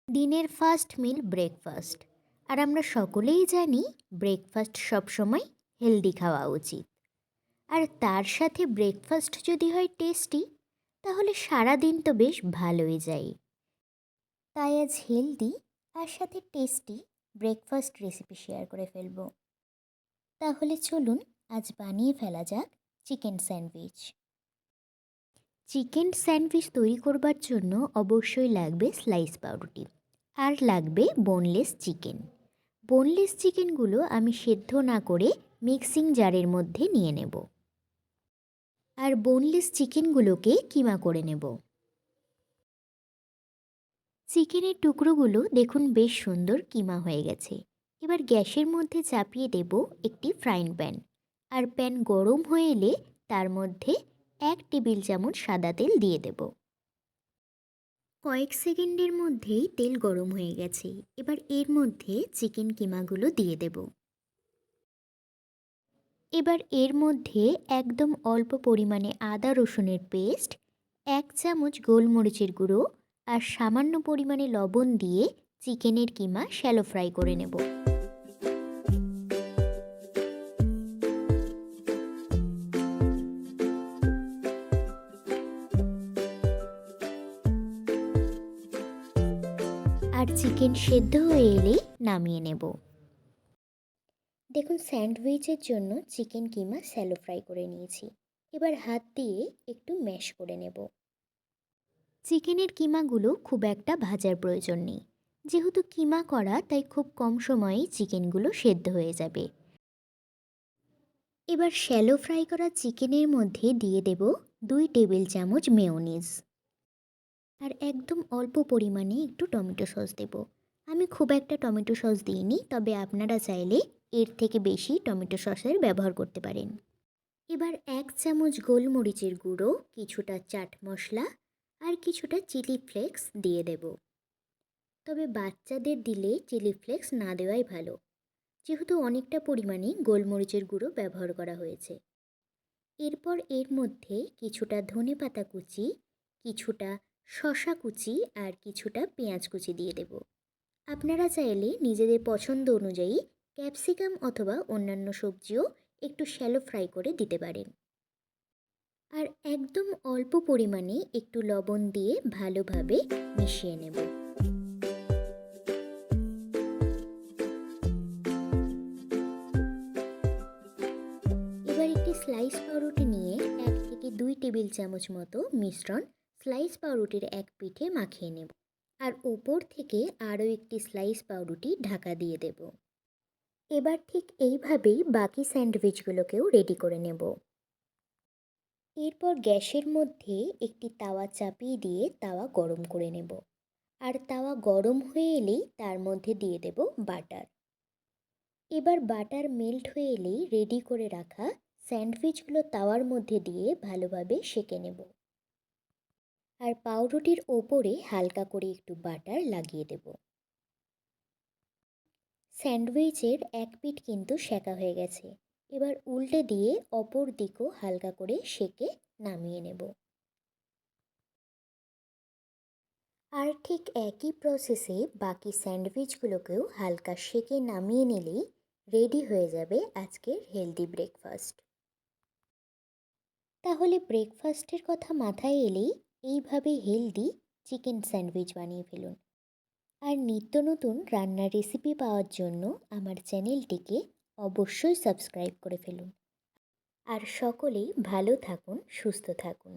দিনের ফার্স্ট মিল ব্রেকফাস্ট। আর আমরা সকলেই জানি ব্রেকফাস্ট সবসময় হেলদি খাওয়া উচিত। আর তার সাথে ব্রেকফাস্ট যদি হয় টেস্টি, তাহলে সারা দিন তো বেশ ভালোই যায়। তাই আজ হেলদি আর সাথে টেস্টি ব্রেকফাস্ট রেসিপি শেয়ার করে ফেলব। তাহলে চলুন আজ বানিয়ে ফেলা যাক চিকেন স্যান্ডউইচ। চিকেন স্যান্ডউইচ তৈরি করবার জন্য অবশ্যই লাগবে স্লাইস পাউরুটি, আর লাগবে বোনলেস চিকেন। বোনলেস চিকেনগুলো আমি সেদ্ধ না করে মিক্সিং জারের মধ্যে নিয়ে নেব, আর বোনলেস চিকেনগুলোকে কিমা করে নেব। চিকেনের টুকরোগুলো দেখুন বেশ সুন্দর কিমা হয়ে গেছে। এবার গ্যাসের মধ্যে চাপিয়ে দেব একটি ফ্রাইং প্যান, আর প্যান গরম হয়ে এলে তার মধ্যে 1 টেবিল চামচ সাদা তেল দিয়ে দেব। কয়েক সেকেন্ডের মধ্যেই তেল গরম হয়ে গেছে। এবার এর মধ্যে চিকেন কিমাগুলো দিয়ে দেব। এবার এর মধ্যে একদম অল্প পরিমাণে আদা রসুনের পেস্ট, 1 চামচ গোলমরিচের গুঁড়ো আর সামান্য পরিমাণে লবণ দিয়ে চিকেনের কিমা শ্যালো ফ্রাই করে নেব। আর চিকেন সেদ্ধ হয়ে এলেই নামিয়ে নেব। দেখুন স্যান্ডউইচের জন্য চিকেন কিমা শ্যালো ফ্রাই করে নিয়েছি। এবার হাত দিয়ে একটু ম্যাশ করে নেব। চিকেনের কিমাগুলো খুব একটা ভাজার প্রয়োজন নেই, যেহেতু কিমা করা তাই খুব কম সময়েই চিকেনগুলো সেদ্ধ হয়ে যাবে। এবার শ্যালো ফ্রাই করা চিকেনের মধ্যে দিয়ে দেব 2 টেবিল চামচ মেয়োনিজ, আর একদম অল্প পরিমাণে একটু টমেটো সস দেব। আমি খুব একটা টমেটো সস দিইনি, তবে আপনারা চাইলে এর থেকে বেশি টমেটো সসের ব্যবহার করতে পারেন। এবার 1 চামচ গোলমরিচের গুঁড়ো, কিছুটা চাট মশলা আর কিছুটা চিলি ফ্লেক্স দিয়ে দেব। তবে বাচ্চাদের দিলে চিলি ফ্লেক্স না দেওয়াই ভালো, যেহেতু অনেকটা পরিমাণে গোলমরিচের গুঁড়ো ব্যবহার করা হয়েছে। এরপর এর মধ্যে কিছুটা ধনেপাতা কুচি, কিছুটা শসা কুচি আর কিছুটা পেঁয়াজ কুচি দিয়ে দেব। আপনারা চাইলে নিজেদের পছন্দ অনুযায়ী ক্যাপসিকাম অথবা অন্যান্য সবজিও একটু শ্যালো ফ্রাই করে দিতে পারেন। আর একদম অল্প পরিমাণে একটু লবণ দিয়ে ভালোভাবে মিশিয়ে নেব। এবার একটি স্লাইস পাউরুটি নিয়ে 1 থেকে 2 টেবিল চামচ মতো মিশ্রণ স্লাইস পাউরুটির এক পিঠে মাখিয়ে নেব, আর ওপর থেকে আরও একটি স্লাইস পাউরুটি ঢাকা দিয়ে দেব। এবার ঠিক এইভাবেই বাকি স্যান্ডউইচগুলোকেও রেডি করে নেব। এরপর গ্যাসের মধ্যে একটি তাওয়া চাপিয়ে দিয়ে তাওয়া গরম করে নেব, আর তাওয়া গরম হয়ে এলেই তার মধ্যে দিয়ে দেব বাটার। এবার বাটার মেল্ট হয়ে এলেই রেডি করে রাখা স্যান্ডউইচগুলো তাওয়ার মধ্যে দিয়ে ভালোভাবে সেঁকে নেব, আর পাউরুটির ওপরে হালকা করে একটু বাটার লাগিয়ে দেব। স্যান্ডউইচের এক পিঠ কিন্তু সেঁকা হয়ে গেছে। এবার উল্টে দিয়ে অপর দিকও হালকা করে সেঁকে নামিয়ে নেব। আর ঠিক একই প্রসেসে বাকি স্যান্ডউইচগুলোকেও হালকা সেঁকে নামিয়ে নিলেই রেডি হয়ে যাবে আজকের হেলদি ব্রেকফাস্ট। তাহলে ব্রেকফাস্টের কথা মাথায় এলেই এইভাবে হেলদি চিকেন স্যান্ডউইচ বানিয়ে ফেলুন। আর নিত্য নতুন রান্নার রেসিপি পাওয়ার জন্য আমার চ্যানেলটিকে অবশ্যই সাবস্ক্রাইব করে ফেলুন। আর সকলেই ভালো থাকুন, সুস্থ থাকুন।